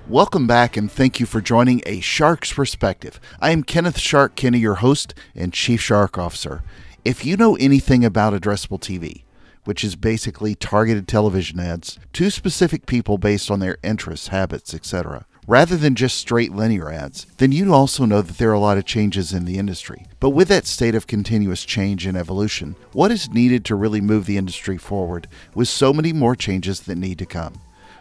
Welcome back and thank you for joining A Shark's Perspective. I am Kenneth Shark Kinney, your host and Chief Shark Officer. If you know anything about addressable TV, which is basically targeted television ads to specific people based on their interests, habits, etc., rather than just straight linear ads, then you also know that there are a lot of changes in the industry. But with that state of continuous change and evolution, what is needed to really move the industry forward with so many more changes that need to come?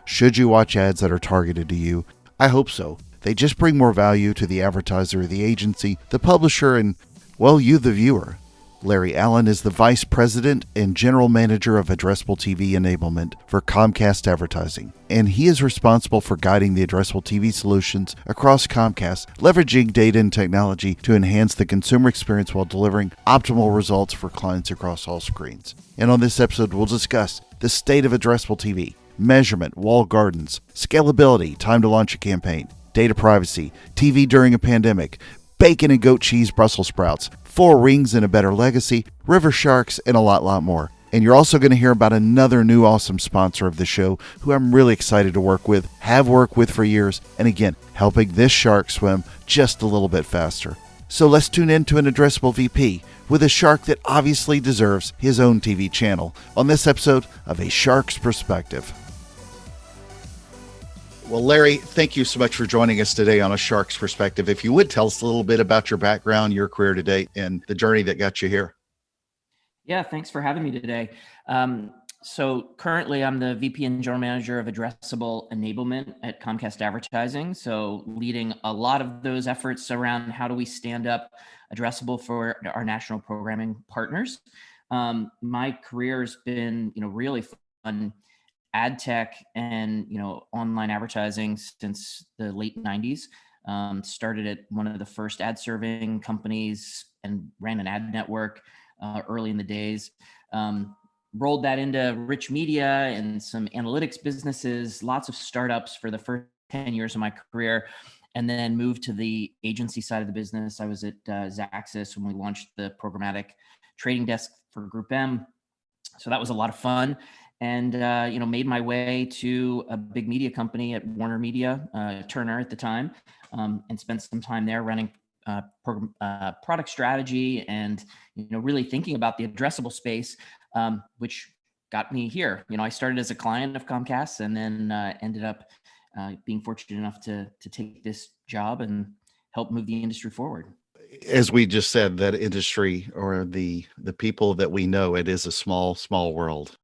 Should you watch ads that are targeted to you? I hope so. They just bring more value to the advertiser, the agency, the publisher, and, well, you, the viewer. Larry Allen is the Vice President and General Manager of Addressable TV Enablement for Comcast Advertising, and he is responsible for guiding the addressable TV solutions across Comcast, leveraging data and technology to enhance the consumer experience while delivering optimal results for clients across all screens. And on this episode, we'll discuss the state of addressable TV, measurement, walled gardens, scalability, time to launch a campaign, data privacy, TV during a pandemic, bacon and goat cheese Brussels sprouts, 4 rings and a better legacy, river sharks, and a lot more. And you're also going to hear about another new awesome sponsor of the show who I'm really excited to work with, have worked with for years, and again, helping this shark swim just a little bit faster. So let's tune in to an addressable VP with a shark that obviously deserves his own TV channel on this episode of A Shark's Perspective. Well, Larry, thank you so much for joining us today on A Shark's Perspective. If you would tell us a little bit about your background, your career to date, and the journey that got you here. Yeah, thanks for having me today. So currently I'm the VP and General Manager of Addressable Enablement at Comcast Advertising. So leading a lot of those efforts around how do we stand up Addressable for our national programming partners. My career has been, really fun. Ad tech and online advertising since the late 90s. Started at one of the first ad serving companies and ran an ad network early in the days. Rolled that into rich media and some analytics businesses, lots of startups for the first 10 years of my career, and then moved to the agency side of the business. I was at Xaxis when we launched the programmatic trading desk for Group M. So that was a lot of fun. And, made my way to a big media company at Warner Media, Turner at the time, and spent some time there running product strategy and, really thinking about the addressable space, which got me here. I started as a client of Comcast and then ended up being fortunate enough to take this job and help move the industry forward. As we just said, that industry or the people that we know, it is a small world.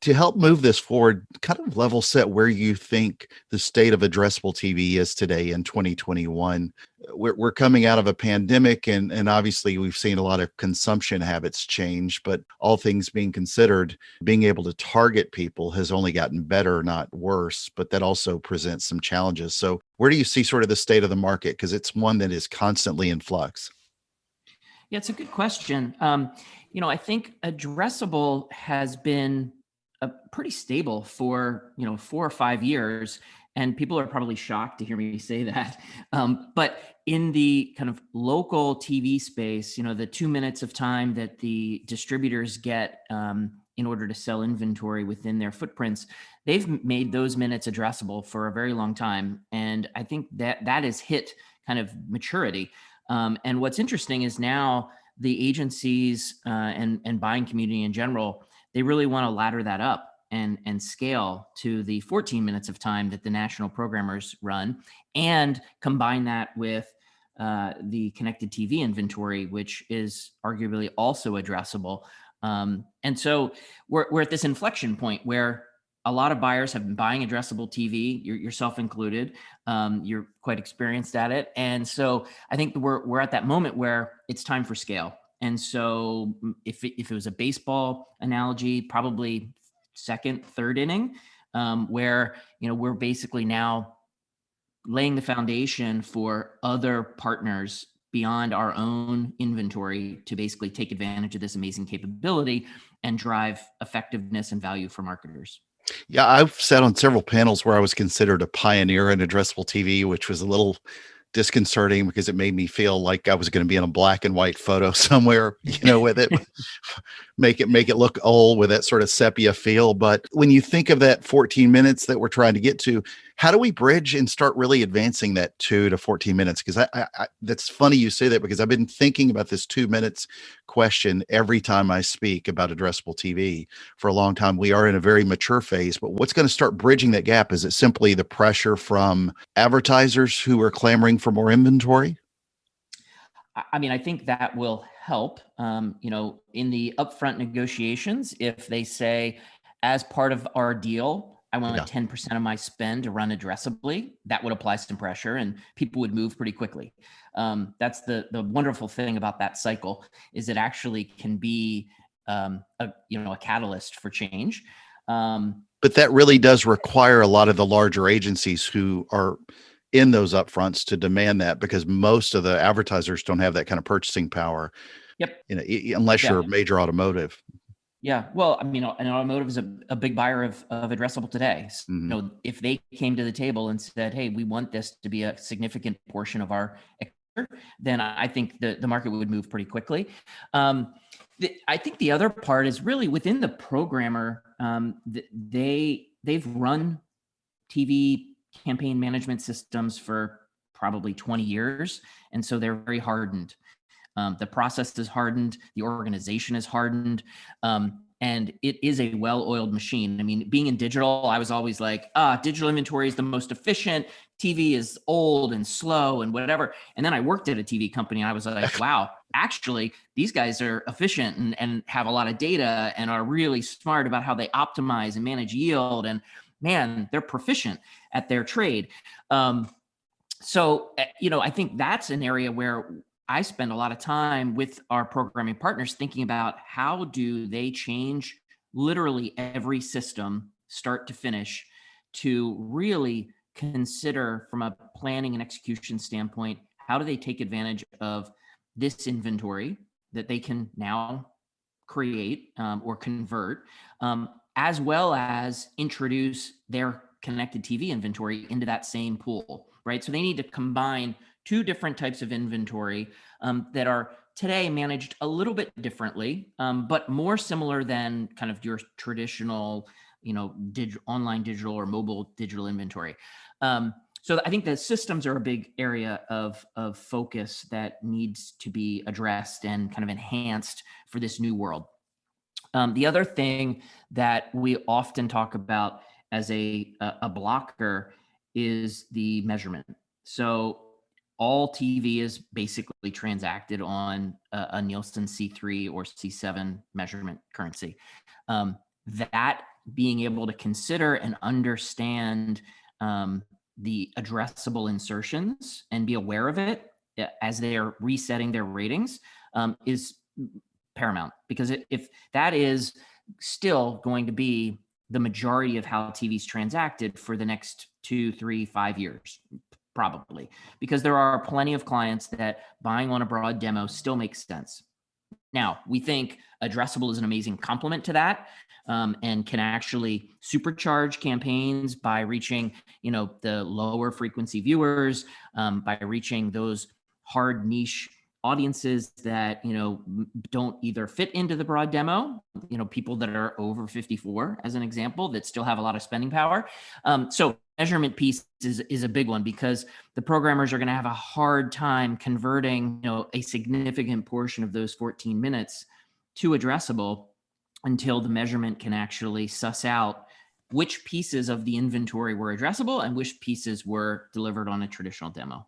To help move this forward, kind of level set where you think the state of addressable TV is today in 2021. We're coming out of a pandemic, and obviously we've seen a lot of consumption habits change, but all things being considered, being able to target people has only gotten better, not worse, but that also presents some challenges. So where do you see sort of the state of the market? Because it's one that is constantly in flux. Yeah, it's a good question. I think addressable has been pretty stable for 4 or 5 years, and people are probably shocked to hear me say that. But in the kind of local TV space, the 2 minutes of time that the distributors get in order to sell inventory within their footprints, they've made those minutes addressable for a very long time, and I think that has hit kind of maturity. And what's interesting is now the agencies and buying community in general, they really want to ladder that up and scale to the 14 minutes of time that the national programmers run, and combine that with the connected TV inventory, which is arguably also addressable. And so we're at this inflection point where a lot of buyers have been buying addressable TV, yourself included. You're quite experienced at it. And so I think we're at that moment where it's time for scale. And so if it was a baseball analogy, probably second, third inning, where, we're basically now laying the foundation for other partners beyond our own inventory to basically take advantage of this amazing capability and drive effectiveness and value for marketers. Yeah, I've sat on several panels where I was considered a pioneer in addressable TV, which was a little disconcerting because it made me feel like I was going to be in a black and white photo somewhere, with it, make it look old with that sort of sepia feel. But when you think of that 14 minutes that we're trying to get to, how do we bridge and start really advancing that 2 to 14 minutes? Because that's funny you say that, because I've been thinking about this 2 minutes question every time I speak about addressable TV for a long time. We are in a very mature phase, but what's going to start bridging that gap? Is it simply the pressure from advertisers who are clamoring for more inventory? I mean, I think that will help. In the upfront negotiations, if they say, as part of our deal, I want Yeah. 10% of my spend to run addressably, that would apply some pressure and people would move pretty quickly. That's the wonderful thing about that cycle, is it actually can be a catalyst for change. But that really does require a lot of the larger agencies who are in those upfronts to demand that, because most of the advertisers don't have that kind of purchasing power, Yep. unless Yeah. you're major automotive. Yeah. Well, I mean, an automotive is a big buyer of addressable today. So, Mhm. if they came to the table and said, "Hey, we want this to be a significant portion of our," then I think the market would move pretty quickly. I think the other part is really within the programmer. They've run TV campaign management systems for probably 20 years, and so they're very hardened. The process is hardened, the organization is hardened, and it is a well-oiled machine. I mean, being in digital, I was always like, digital inventory is the most efficient. TV is old and slow and whatever. And then I worked at a TV company, and I was like, wow, actually, these guys are efficient and have a lot of data and are really smart about how they optimize and manage yield. And man, they're proficient at their trade. So, I think that's an area where I spend a lot of time with our programming partners thinking about how do they change literally every system, start to finish, to really consider from a planning and execution standpoint, how do they take advantage of this inventory that they can now create or convert, as well as introduce their connected TV inventory into that same pool, right? So they need to combine two different types of inventory that are today managed a little bit differently, but more similar than kind of your traditional, online digital or mobile digital inventory. So I think the systems are a big area of focus that needs to be addressed and kind of enhanced for this new world. The other thing that we often talk about as a blocker is the measurement. So all TV is basically transacted on a Nielsen C3 or C7 measurement currency. That being able to consider and understand the addressable insertions and be aware of it as they are resetting their ratings is paramount, because if that is still going to be the majority of how TV's transacted for the next 2, 3, 5 years, probably, because there are plenty of clients that buying on a broad demo still makes sense. Now, we think addressable is an amazing complement to that, and can actually supercharge campaigns by reaching, the lower frequency viewers, by reaching those hard niche audiences that, don't either fit into the broad demo, people that are over 54, as an example, that still have a lot of spending power. So measurement piece is a big one, because the programmers are going to have a hard time converting, a significant portion of those 14 minutes to addressable until the measurement can actually suss out which pieces of the inventory were addressable and which pieces were delivered on a traditional demo.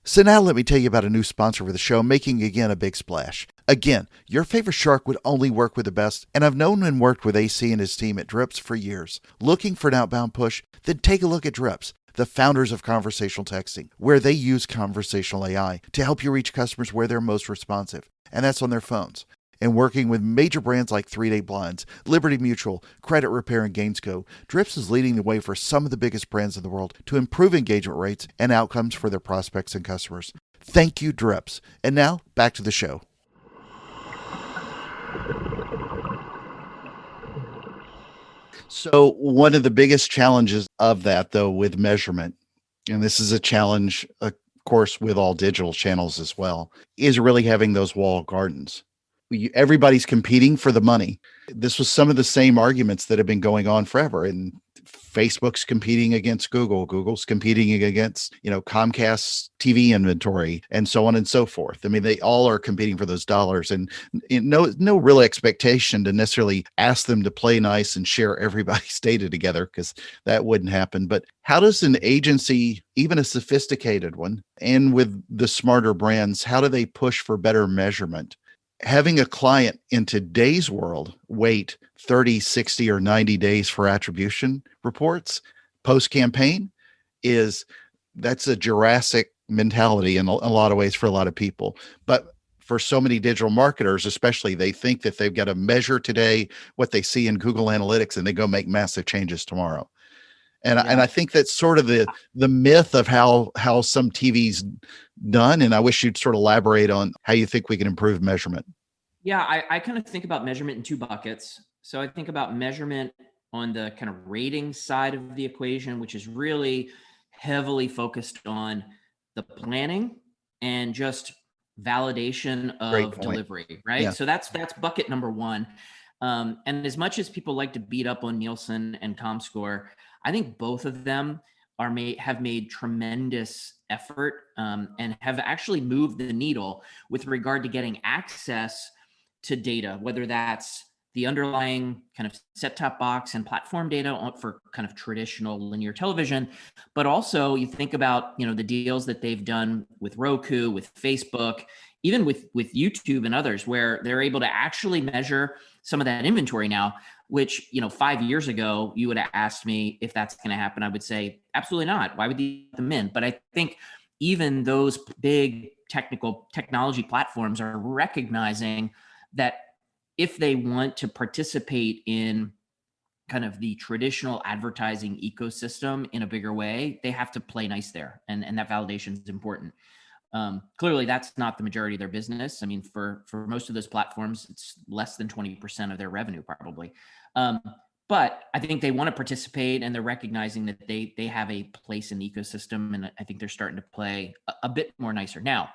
So now let me tell you about a new sponsor for the show, making again a big splash. Again, your favorite shark would only work with the best, and I've known and worked with AC and his team at Drips for years. Looking for an outbound push? Then take a look at Drips, the founders of conversational texting, where they use conversational AI to help you reach customers where they're most responsive, and that's on their phones. And working with major brands like 3-Day Blinds, Liberty Mutual, Credit Repair, and Gainsco, Drips is leading the way for some of the biggest brands in the world to improve engagement rates and outcomes for their prospects and customers. Thank you, Drips. And now, back to the show. So, one of the biggest challenges of that, though, with measurement, and this is a challenge, of course, with all digital channels as well, is really having those walled gardens. Everybody's competing for the money. This was some of the same arguments that have been going on forever. And Facebook's competing against Google. Google's competing against, Comcast's TV inventory and so on and so forth. I mean, they all are competing for those dollars, and no real expectation to necessarily ask them to play nice and share everybody's data together, because that wouldn't happen. But how does an agency, even a sophisticated one, and with the smarter brands, how do they push for better measurement? Having a client in today's world wait 30, 60, or 90 days for attribution reports post campaign that's a Jurassic mentality in a lot of ways for a lot of people. But for so many digital marketers, especially, they think that they've got to measure today what they see in Google Analytics and they go make massive changes tomorrow. And I think that's sort of the myth of how some TV's done. And I wish you'd sort of elaborate on how you think we can improve measurement. Yeah, I kind of think about measurement in two buckets. So I think about measurement on the kind of rating side of the equation, which is really heavily focused on the planning and just validation Great of point. delivery, right? Yeah. So that's bucket number one. And as much as people like to beat up on Nielsen and ComScore, I think both of them have made tremendous effort and have actually moved the needle with regard to getting access to data, whether that's the underlying kind of set-top box and platform data for kind of traditional linear television, but also you think about the deals that they've done with Roku, with Facebook, even with YouTube and others, where they're able to actually measure some of that inventory now, which 5 years ago you would have asked me if that's going to happen. I would say absolutely not. Why would they let them in? But I think even those big technology platforms are recognizing that if they want to participate in kind of the traditional advertising ecosystem in a bigger way, they have to play nice there. And that validation is important. Clearly, that's not the majority of their business. I mean, for most of those platforms, it's less than 20% of their revenue, probably. But I think they want to participate, and they're recognizing that they have a place in the ecosystem, and I think they're starting to play a bit more nicer. Now,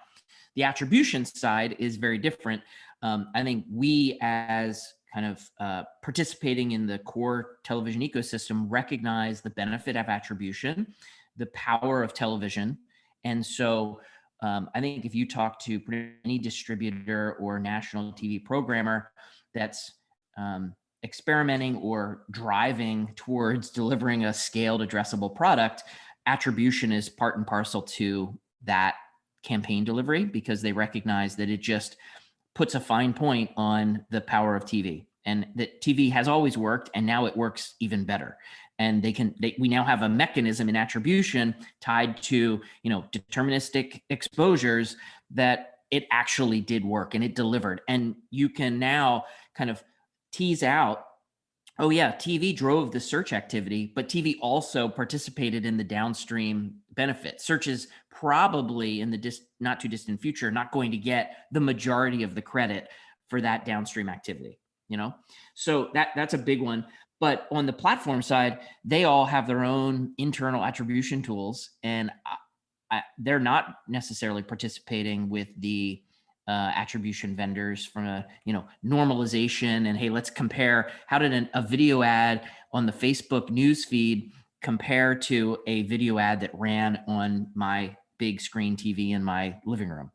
the attribution side is very different. I think we, as kind of participating in the core television ecosystem, recognize the benefit of attribution, the power of television. And so I think if you talk to any distributor or national TV programmer that's experimenting or driving towards delivering a scaled addressable product, attribution is part and parcel to that campaign delivery, because they recognize that it just puts a fine point on the power of TV, and that TV has always worked, and now it works even better. And we now have a mechanism in attribution tied to deterministic exposures that it actually did work and it delivered. And you can now kind of tease out, oh yeah, TV drove the search activity, but TV also participated in the downstream benefit. Search is probably in the not too distant future not going to get the majority of the credit for that downstream activity. So that's a big one. But on the platform side, they all have their own internal attribution tools, and they're not necessarily participating with the attribution vendors from a normalization and, hey, let's compare, how did a video ad on the Facebook news feed compare to a video ad that ran on my big screen TV in my living room?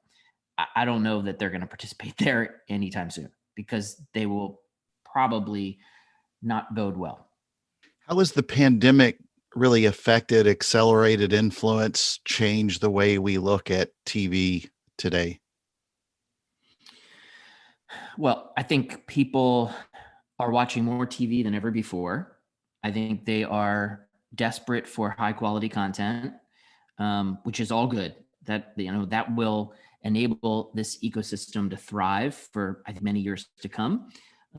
I don't know that they're going to participate there anytime soon, because they will probably not bode well. How has the pandemic really affected, accelerated, influence, changed the way we look at TV today? Well, I think people are watching more TV than ever before. I think they are desperate for high quality content, which is all good. That that will enable this ecosystem to thrive for, I think, many years to come.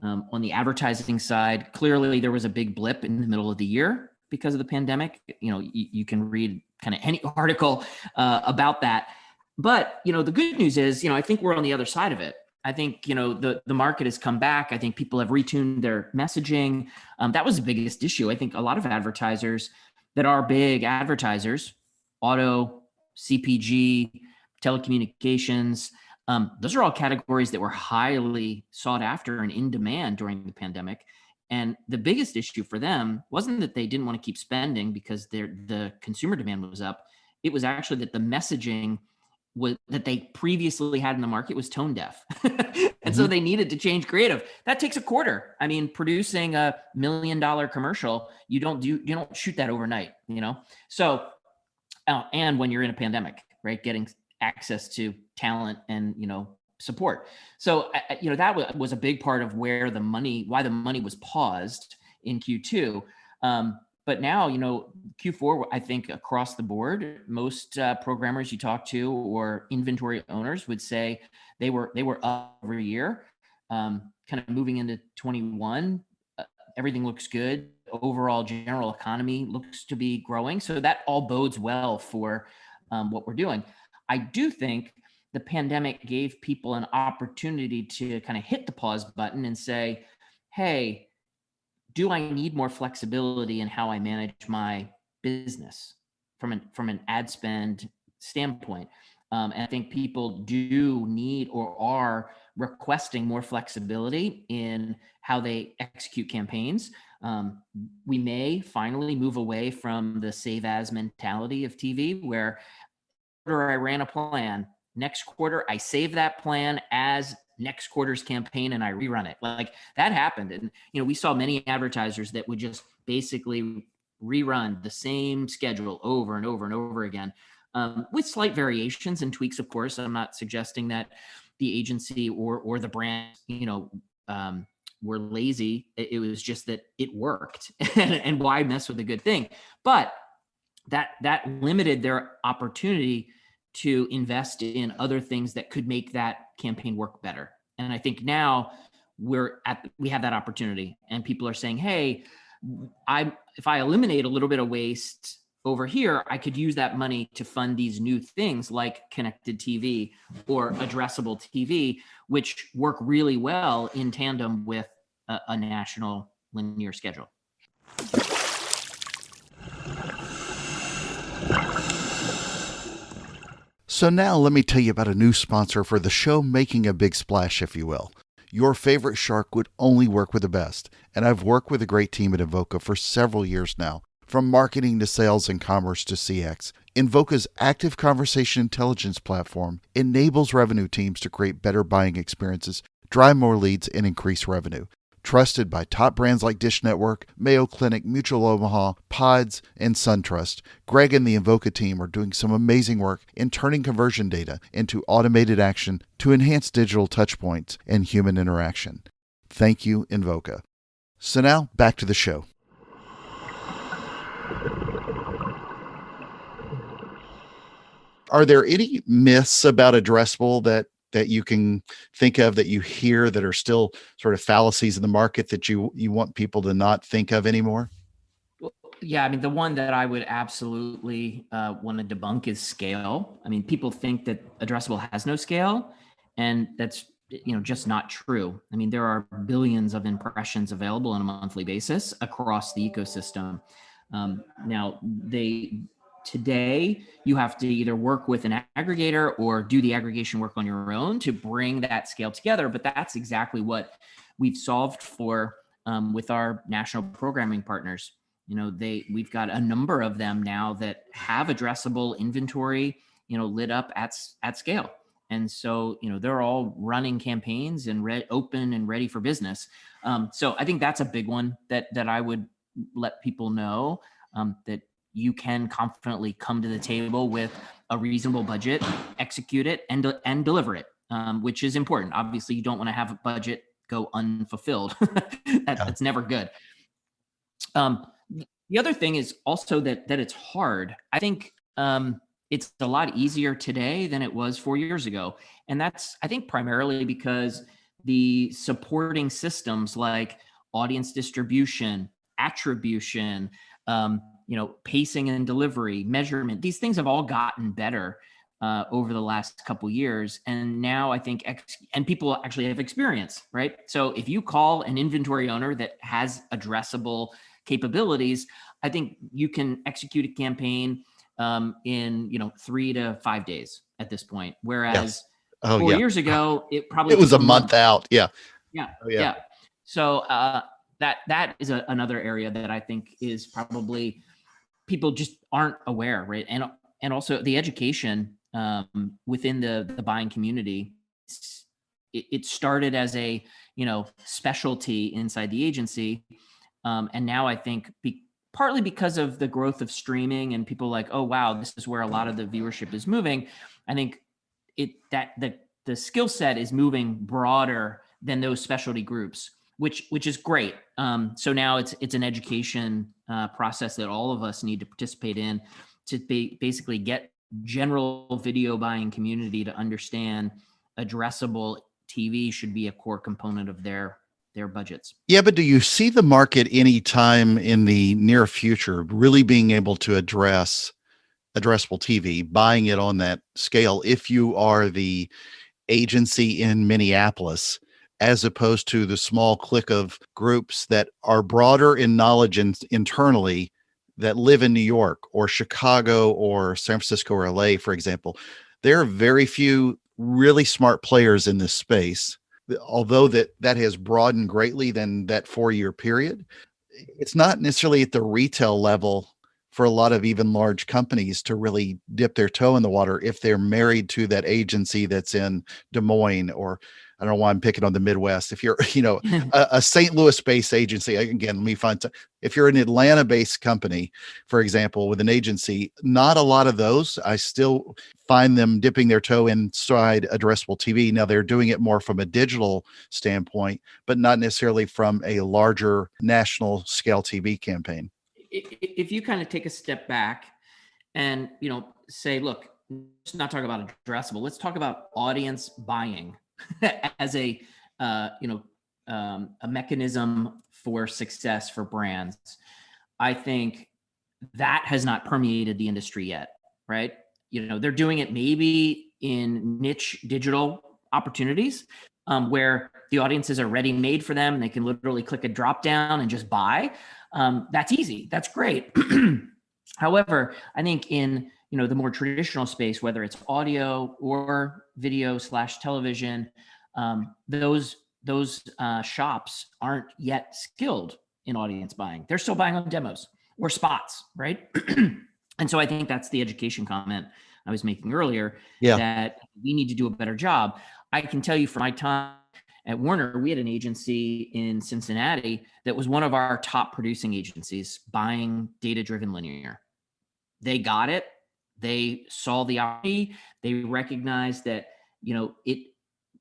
On the advertising side, clearly there was a big blip in the middle of the year because of the pandemic. You can read kind of any article about that. But the good news is, I think we're on the other side of it. I think, the market has come back. I think people have retuned their messaging. That was the biggest issue. I think a lot of advertisers that are big advertisers, auto, CPG, telecommunications, those are all categories that were highly sought after and in demand during the pandemic. And the biggest issue for them wasn't that they didn't want to keep spending because the consumer demand was up. It was actually that the messaging that they previously had in the market was tone deaf. And so they needed to change creative. That takes a quarter. I mean, producing $1 million commercial, you don't shoot that overnight, So, and when you're in a pandemic, right, getting access to talent and, support. So, that was a big part of why the money was paused in Q2. But now, Q4, I think across the board, most programmers you talk to or inventory owners would say they were up every year. Kind of moving into 21, everything looks good. Overall, general economy looks to be growing. So that all bodes well for what we're doing. I do think the pandemic gave people an opportunity to kind of hit the pause button and say, hey, do I need more flexibility in how I manage my business from an ad spend standpoint? And I think people do need or are requesting more flexibility in how they execute campaigns. We may finally move away from the save as mentality of TV, where I ran a plan. Next quarter, I save that plan as next quarter's campaign and I rerun it. Like that happened. And, we saw many advertisers that would just basically rerun the same schedule over and over and over again, with slight variations and tweaks, of course. I'm not suggesting that the agency or the brand, were lazy. It was just that it worked and why mess with a good thing? But that limited their opportunity to invest in other things that could make that campaign work better. And I think now we have that opportunity, and people are saying, hey, if I eliminate a little bit of waste over here, I could use that money to fund these new things like connected TV or addressable TV, which work really well in tandem with a national linear schedule. So now let me tell you about a new sponsor for the show making a big splash, if you will. Your favorite shark would only work with the best, and I've worked with a great team at Invoca for several years now. From marketing to sales and commerce to CX, Invoca's active conversation intelligence platform enables revenue teams to create better buying experiences, drive more leads, and increase revenue. Trusted by top brands like Dish Network, Mayo Clinic, Mutual Omaha, Pods, and SunTrust, Greg and the Invoca team are doing some amazing work in turning conversion data into automated action to enhance digital touchpoints and human interaction. Thank you, Invoca. So now, back to the show. Are there any myths about Addressable that you can think of, that you hear, that are still sort of fallacies in the market that you want people to not think of anymore? Well, yeah, I mean, the one that I would absolutely want to debunk is scale. I mean, people think that Addressable has no scale, and that's just not true. I mean, there are billions of impressions available on a monthly basis across the ecosystem. Now, today you have to either work with an aggregator or do the aggregation work on your own to bring that scale together. But that's exactly what we've solved for with our national programming partners. We've got a number of them now that have addressable inventory, lit up at scale. And so, they're all running campaigns and open and ready for business. So I think that's a big one that I would let people know, that you can confidently come to the table with a reasonable budget, execute it, and deliver it, which is important. Obviously, you don't want to have a budget go unfulfilled. That's never good. The other thing is also that it's hard. I think it's a lot easier today than it was 4 years ago. And that's, I think, primarily because the supporting systems like audience distribution, attribution, pacing and delivery, measurement, these things have all gotten better over the last couple years. And now I think, and people actually have experience, right? So if you call an inventory owner that has addressable capabilities, I think you can execute a campaign in 3 to 5 days at this point. Whereas Yes. Oh, 4 years ago, it probably it was took a a month. month out. Yeah. Yeah, Oh, yeah. yeah. So that is another area that I think is probably people just aren't aware, right? And also the education within the buying community. It started as a specialty inside the agency, and now I think partly because of the growth of streaming and people like, oh wow, this is where a lot of the viewership is moving. I think the skill set is moving broader than those specialty groups, which is great. So now it's an education process that all of us need to participate in to basically get general video buying community to understand addressable TV should be a core component of their budgets. Yeah, but do you see the market any time in the near future really being able to address addressable TV, buying it on that scale if you are the agency in Minneapolis, as opposed to the small clique of groups that are broader in knowledge internally that live in New York or Chicago or San Francisco or LA, for example? There are very few really smart players in this space. Although that has broadened greatly than that 4-year period, it's not necessarily at the retail level for a lot of even large companies to really dip their toe in the water if they're married to that agency that's in Des Moines, or I don't know why I'm picking on the Midwest. If you're, a St. Louis based agency, again, let me find, if you're an Atlanta based company, for example, with an agency, not a lot of those, I still find them dipping their toe inside addressable TV. Now they're doing it more from a digital standpoint, but not necessarily from a larger national scale TV campaign. If you kind of take a step back and say, look, let's not talk about addressable, let's talk about audience buying as a a mechanism for success for brands. I think that has not permeated the industry yet, right? They're doing it maybe in niche digital opportunities, where the audiences are ready made for them and they can literally click a drop down and just buy. That's easy. That's great. However, I think in the more traditional space, whether it's audio or video / television, those shops aren't yet skilled in audience buying. They're still buying on demos or spots, right? And so I think that's the education comment I was making earlier, Yeah. that we need to do a better job. I can tell you from my time at Warner, we had an agency in Cincinnati that was one of our top producing agencies buying data-driven linear. They got it. They saw the opportunity. They recognized that, it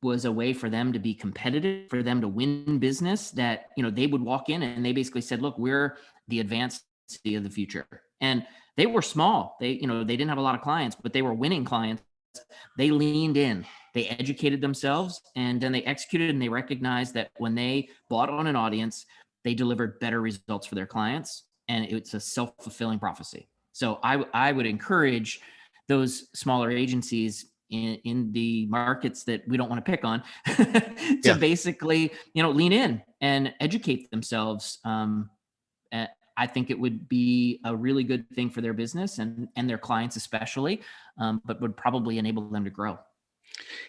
was a way for them to be competitive, for them to win business, that, they would walk in and they basically said, look, we're the advanced city of the future. And they were small. They didn't have a lot of clients, but they were winning clients. They leaned in, they educated themselves, and then they executed, and they recognized that when they bought on an audience, they delivered better results for their clients. And it's a self-fulfilling prophecy. So I would encourage those smaller agencies in the markets that we don't want to pick on to basically, lean in and educate themselves. I think it would be a really good thing for their business and their clients especially, but would probably enable them to grow.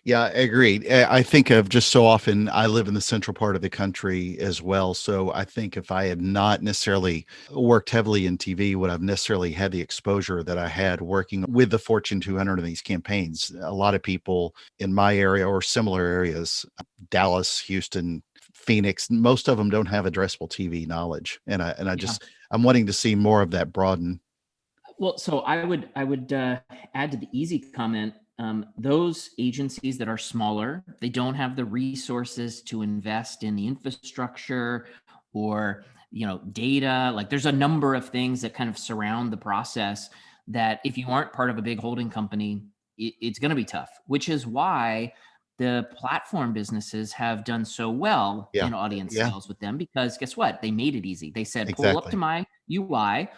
Yeah, agreed. I think of just so often, I live in the central part of the country as well. So I think if I had not necessarily worked heavily in TV, would have necessarily had the exposure that I had working with the Fortune 200 in these campaigns. A lot of people in my area or similar areas, Dallas, Houston, Phoenix, most of them don't have addressable TV knowledge. And I'm wanting to see more of that broaden. Well, so I would add to the easy comment. Those agencies that are smaller, they don't have the resources to invest in the infrastructure or data. Like there's a number of things that kind of surround the process that if you aren't part of a big holding company, it's going to be tough. Which is why the platform businesses have done so well in audience sales with them, because guess what? They made it easy. They said, pull up to Exactly. my UI.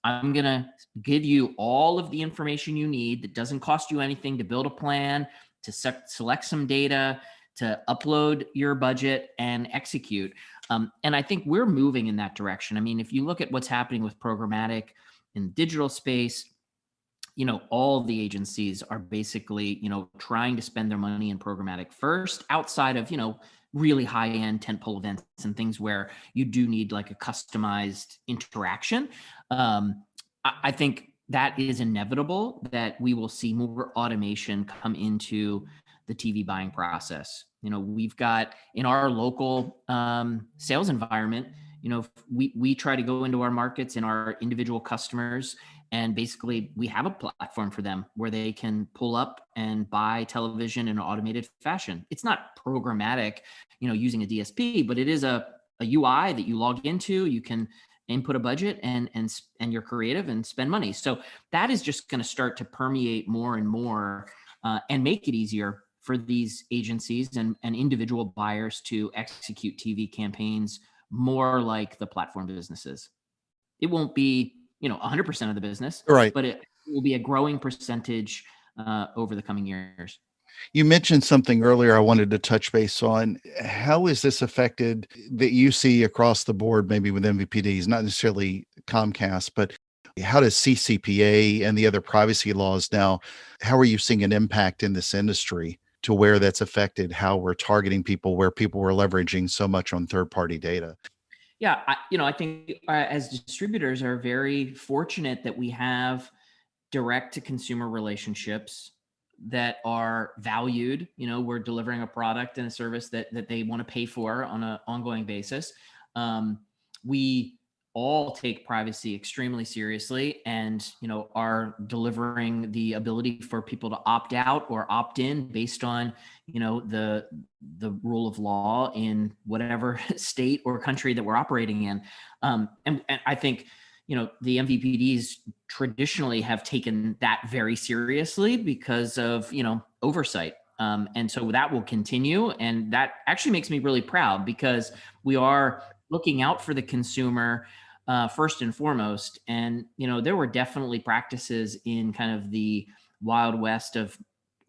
I'm going to give you all of the information you need that doesn't cost you anything to build a plan, to select some data, to upload your budget and execute. And I think we're moving in that direction. I mean, if you look at what's happening with programmatic in the digital space, all the agencies are basically, trying to spend their money in programmatic first, outside of, really high end tentpole events and things where you do need like a customized interaction. I think that is inevitable, that we will see more automation come into the TV buying process. We've got in our local sales environment, we try to go into our markets and our individual customers, and basically we have a platform for them where they can pull up and buy television in an automated fashion. It's not programmatic, using a DSP, but it is a UI that you log into. You can input a budget and you're creative and spend money. So that is just going to start to permeate more and more, and make it easier for these agencies and individual buyers to execute TV campaigns more like the platform businesses. It won't be 100% of the business, Right. but it will be a growing percentage over the coming years. You mentioned something earlier I wanted to touch base on. How is this affected that you see across the board, maybe with MVPDs, not necessarily Comcast, but how does CCPA and the other privacy laws now, how are you seeing an impact in this industry to where that's affected how we're targeting people, where people were leveraging so much on third-party data? Yeah, I think as distributors are very fortunate that we have direct to consumer relationships that are valued. We're delivering a product and a service that they want to pay for on an ongoing basis. We all take privacy extremely seriously, and are delivering the ability for people to opt out or opt in based on the rule of law in whatever state or country that we're operating in. And I think the MVPDs traditionally have taken that very seriously because of oversight. And so that will continue, and that actually makes me really proud, because we are looking out for the consumer first and foremost. And there were definitely practices in kind of the Wild West of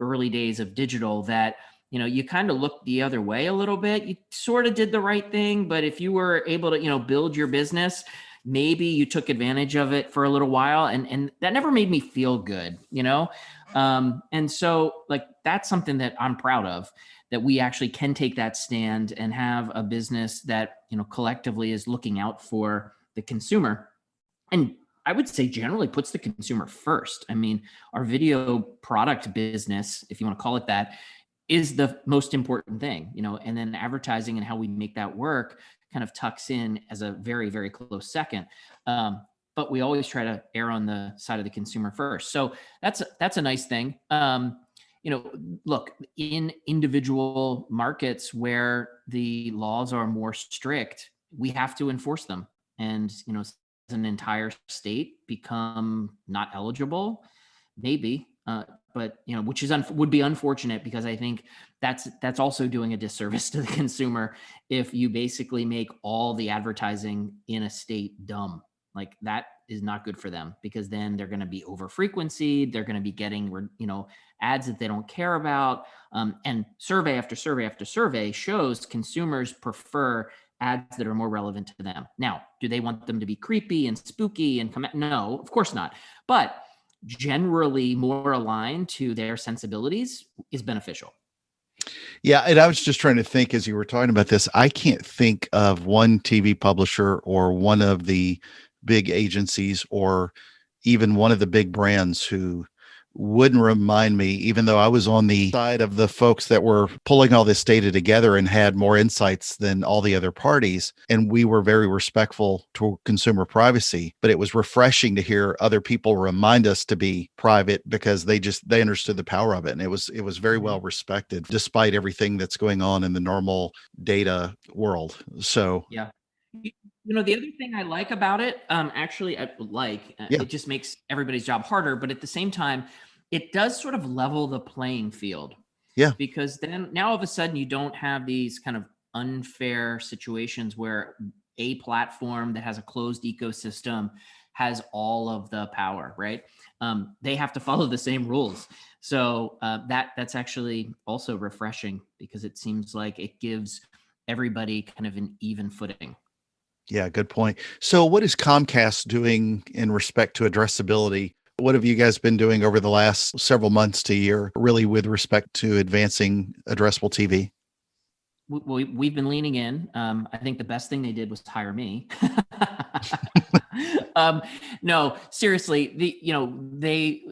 early days of digital that you kind of looked the other way a little bit. You sort of did the right thing, but if you were able to build your business, maybe you took advantage of it for a little while, and that never made me feel good, and so like that's something that I'm proud of, that we actually can take that stand and have a business that collectively is looking out for the consumer, and I would say generally puts the consumer first. I mean, our video product business, if you want to call it that, is the most important thing, and then advertising and how we make that work kind of tucks in as a very, very close second. But we always try to err on the side of the consumer first. So that's a nice thing. Look, in individual markets where the laws are more strict, we have to enforce them. And, does an entire state become not eligible? Maybe. But which would be unfortunate, because I think that's also doing a disservice to the consumer if you basically make all the advertising in a state dumb. Like, that is not good for them, because then they're going to be over frequency. They're going to be getting ads that they don't care about. And survey after survey after survey shows consumers prefer ads that are more relevant to them. Now, do they want them to be creepy and spooky and no, of course not. But generally more aligned to their sensibilities is beneficial. Yeah. And I was just trying to think as you were talking about this, I can't think of one TV publisher or one of the big agencies or even one of the big brands who wouldn't remind me, even though I was on the side of the folks that were pulling all this data together and had more insights than all the other parties. And we were very respectful to consumer privacy, but it was refreshing to hear other people remind us to be private, because they understood the power of it. And it was very well respected despite everything that's going on in the normal data world. So yeah. The other thing I like about it, it just makes everybody's job harder, but at the same time, it does sort of level the playing field. Yeah. Because then now all of a sudden you don't have these kind of unfair situations where a platform that has a closed ecosystem has all of the power, right? They have to follow the same rules. So that's actually also refreshing because it seems like it gives everybody kind of an even footing. Yeah, good point. So, what is Comcast doing in respect to addressability? What have you guys been doing over the last several months to year, really, with respect to advancing addressable TV? We've been leaning in. I think the best thing they did was hire me. um, no, seriously, they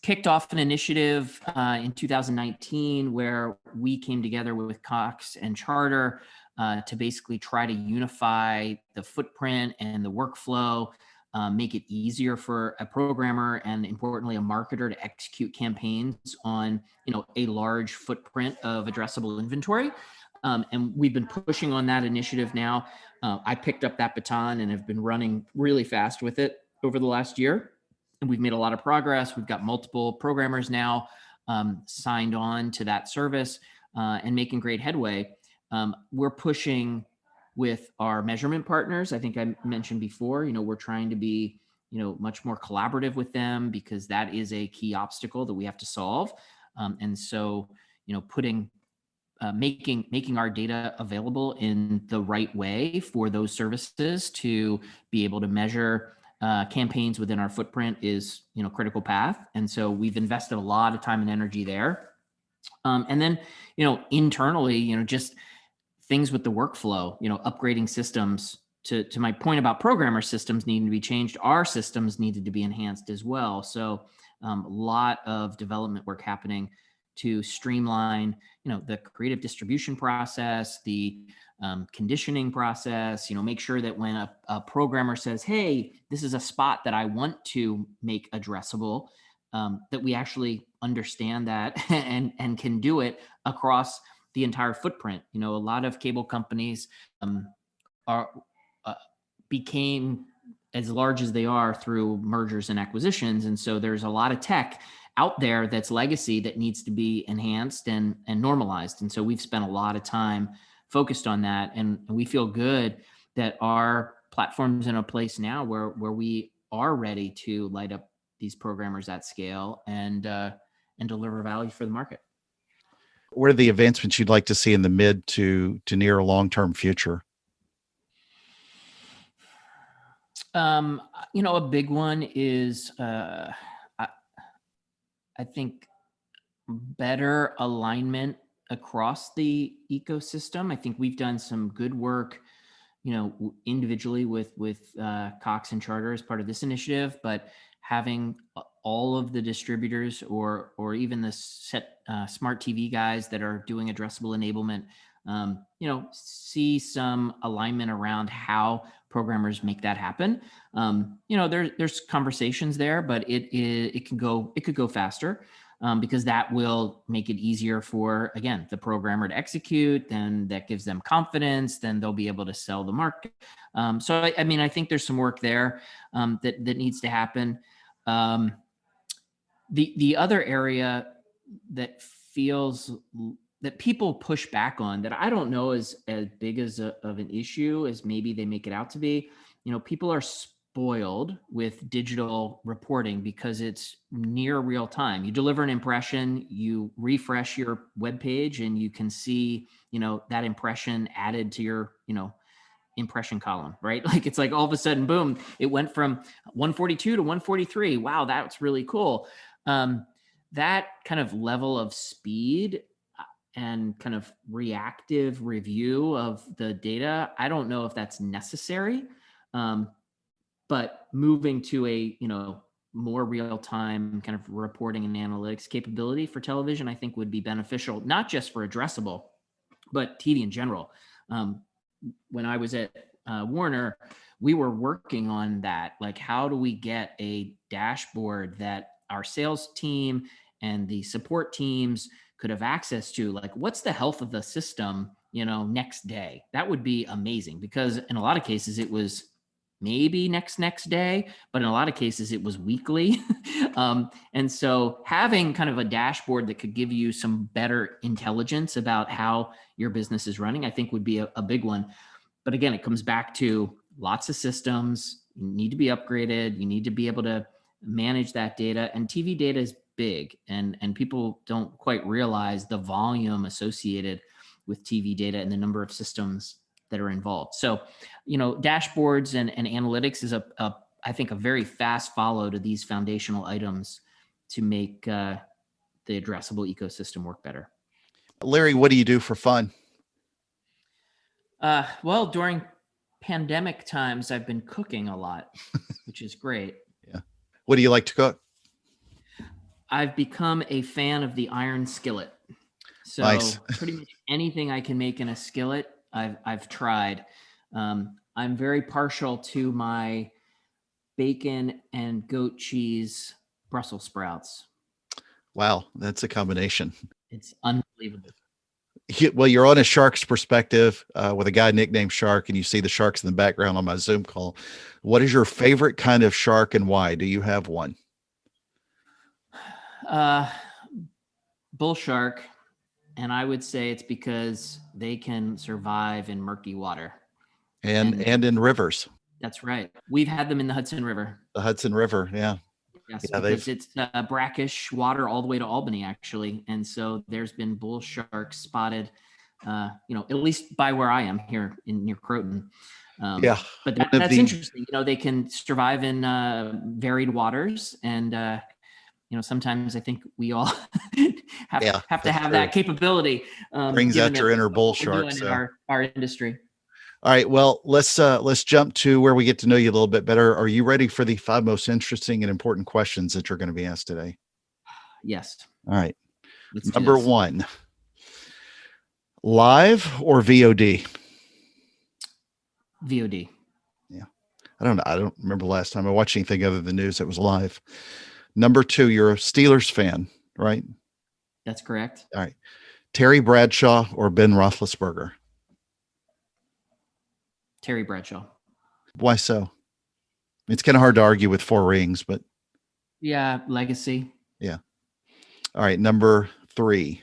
kicked off an initiative in 2019 where we came together with Cox and Charter to basically try to unify the footprint and the workflow, make it easier for a programmer and importantly a marketer to execute campaigns on a large footprint of addressable inventory. And we've been pushing on that initiative now. I picked up that baton and have been running really fast with it over the last year. And we've made a lot of progress. We've got multiple programmers now signed on to that service and making great headway. We're pushing with our measurement partners. I think I mentioned before, we're trying to be, much more collaborative with them because that is a key obstacle that we have to solve. And so, putting making our data available in the right way for those services to be able to measure campaigns within our footprint is critical path. And so we've invested a lot of time and energy there. And then internally, just things with the workflow, upgrading systems. To my point about programmer systems needing to be changed, our systems needed to be enhanced as well. So a lot of development work happening to streamline, the creative distribution process, the conditioning process, make sure that when a programmer says, hey, this is a spot that I want to make addressable, that we actually understand that and can do it across the entire footprint. A lot of cable companies are became as large as they are through mergers and acquisitions. And so there's a lot of tech out there that's legacy that needs to be enhanced and normalized. And so we've spent a lot of time focused on that. And we feel good that our platform's in a place now where we are ready to light up these programmers at scale and deliver value for the market. What are the advancements you'd like to see in the mid to near long-term future? A big one is, I think, better alignment across the ecosystem. I think we've done some good work, individually with Cox and Charter as part of this initiative, but having all of the distributors or even the smart TV guys that are doing addressable enablement, see some alignment around how programmers make that happen. There's conversations there, but it could go faster. Because that will make it easier for, again, the programmer to execute, then that gives them confidence, then they'll be able to sell the market. So, I think there's some work there that needs to happen. The other area that feels that people push back on that I don't know is as big of an issue as maybe they make it out to be, people are spoiled with digital reporting because it's near real time. You deliver an impression, you refresh your web page, and you can see, that impression added to your, impression column, right? Like it's like all of a sudden, boom, it went from 142 to 143. Wow, that's really cool. That kind of level of speed and kind of reactive review of the data, I don't know if that's necessary. But moving to a, more real-time kind of reporting and analytics capability for television, I think would be beneficial, not just for addressable, but TV in general. When I was at Warner, we were working on that. Like, how do we get a dashboard that our sales team and the support teams could have access to? Like, what's the health of the system, next day? That would be amazing, because in a lot of cases it was maybe next day, but in a lot of cases it was weekly. And so having kind of a dashboard that could give you some better intelligence about how your business is running, I think would be a big one. But again, it comes back to lots of systems, need to be upgraded. You need to be able to manage that data, and TV data is big, and people don't quite realize the volume associated with TV data and the number of systems that are involved. So, dashboards and analytics is I think a very fast follow to these foundational items to make the addressable ecosystem work better. Larry, what do you do for fun? Well, during pandemic times, I've been cooking a lot, which is great. Yeah. What do you like to cook? I've become a fan of the iron skillet. So Nice. Pretty much anything I can make in a skillet, I've tried. I'm very partial to my bacon and goat cheese Brussels sprouts. Wow, that's a combination. It's unbelievable. Well, you're on a Shark's Perspective with a guy nicknamed Shark, and you see the sharks in the background on my Zoom call. What is your favorite kind of shark, and why? Do you have one? Bull shark. And I would say it's because they can survive in murky water. And in rivers. That's right. We've had them in the Hudson River. The Hudson River, yeah. Yes, yeah, because it's brackish water all the way to Albany, actually. And so there's been bull sharks spotted, at least by where I am here near Croton. Yeah. But that's interesting. They can survive in varied waters. And, sometimes I think we all have to have that capability. Brings out your inner bull shark. In our industry. All right. Well, let's jump to where we get to know you a little bit better. Are you ready for the 5 most interesting and important questions that you're going to be asked today? Yes. All right. Number 1, live or VOD? VOD. Yeah. I don't remember the last time I watched anything other than news that was live. Number 2, you're a Steelers fan, right? That's correct. All right. Terry Bradshaw or Ben Roethlisberger? Terry Bradshaw. Why so? It's kind of hard to argue with 4 rings, but yeah, legacy. Yeah. All right. Number 3,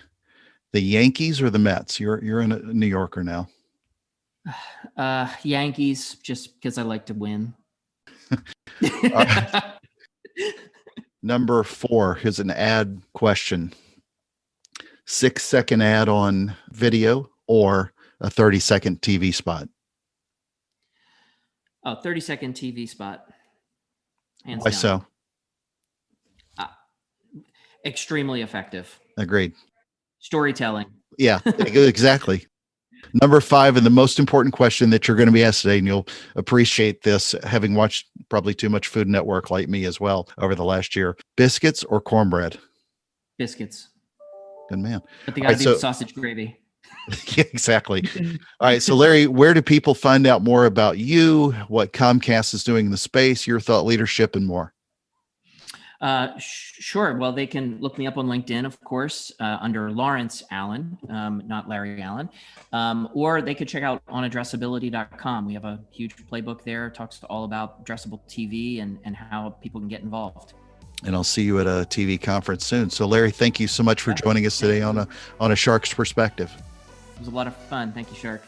the Yankees or the Mets? You're in a New Yorker now. Yankees, just because I like to win. Number 4 is an ad question. 6-second ad on video or a 30-second TV spot? 30-second TV spot. Hands Why down. so? Extremely effective. Agreed. Storytelling. Yeah, exactly. Number 5, and the most important question that you're going to be asked today, and you'll appreciate this, having watched probably too much Food Network like me as well over the last year. Biscuits or cornbread? Biscuits. Good man. But they got to be with sausage gravy. Yeah, exactly. All right. So, Larry, where do people find out more about you, what Comcast is doing in the space, your thought leadership, and more? Sure. Well, they can look me up on LinkedIn, of course, under Lawrence Allen, not Larry Allen, or they could check out on addressability.com. We have a huge playbook there. It talks all about addressable TV and how people can get involved. And I'll see you at a TV conference soon. So, Larry, thank you so much for joining us today on a Shark's Perspective. It was a lot of fun. Thank you, Shark.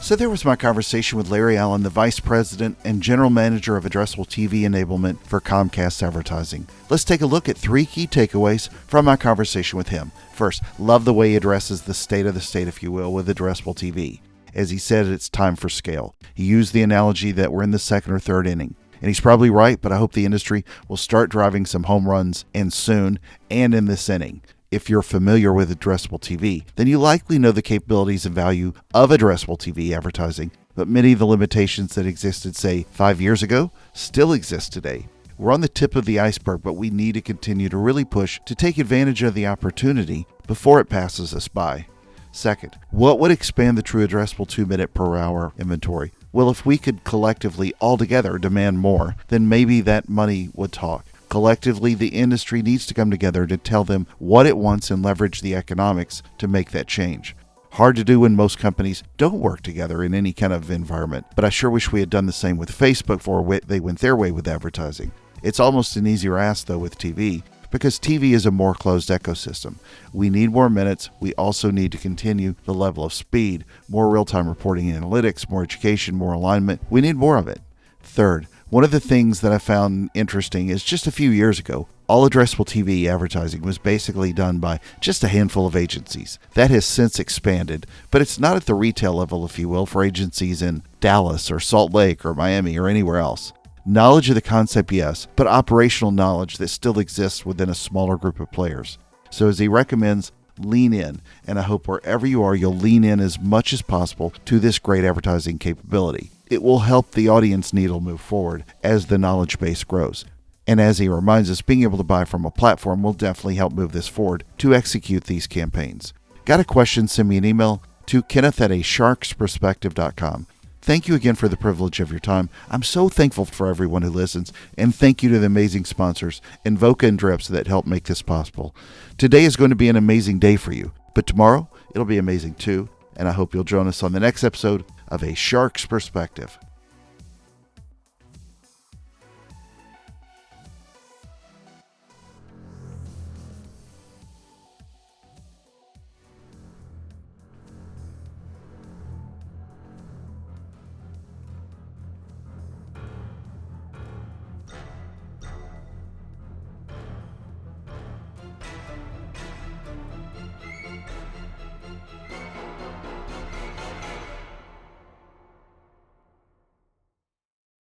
So there was my conversation with Larry Allen, the Vice President and General Manager of Addressable TV Enablement for Comcast Advertising. Let's take a look at 3 key takeaways from my conversation with him. First, love the way he addresses the state, if you will, with Addressable TV. As he said, it's time for scale. He used the analogy that we're in the 2nd or 3rd inning. And he's probably right, but I hope the industry will start driving some home runs, and soon, and in this inning. If you're familiar with addressable TV, then you likely know the capabilities and value of addressable TV advertising, but many of the limitations that existed, say, 5 years ago, still exist today. We're on the tip of the iceberg, but we need to continue to really push to take advantage of the opportunity before it passes us by. Second, what would expand the true addressable 2-minute per hour inventory? Well, if we could collectively, all together, demand more, then maybe that money would talk. Collectively, the industry needs to come together to tell them what it wants and leverage the economics to make that change. Hard to do when most companies don't work together in any kind of environment, but I sure wish we had done the same with Facebook before they went their way with advertising. It's almost an easier ask, though, with TV, because TV is a more closed ecosystem. We need more minutes. We also need to continue the level of speed, more real-time reporting and analytics, more education, more alignment. We need more of it. Third, one of the things that I found interesting is just a few years ago, all addressable TV advertising was basically done by just a handful of agencies. That has since expanded, but it's not at the retail level, if you will, for agencies in Dallas or Salt Lake or Miami or anywhere else. Knowledge of the concept, yes, but operational knowledge that still exists within a smaller group of players. So as he recommends, lean in, and I hope wherever you are, you'll lean in as much as possible to this great advertising capability. It will help the audience needle move forward as the knowledge base grows. And as he reminds us, being able to buy from a platform will definitely help move this forward to execute these campaigns. Got a question? Send me an email to kenneth@asharksperspective.com. Thank you again for the privilege of your time. I'm so thankful for everyone who listens, and thank you to the amazing sponsors, Invoca and Drips, that help make this possible. Today is going to be an amazing day for you, but tomorrow it'll be amazing too, and I hope you'll join us on the next episode of A Shark's Perspective.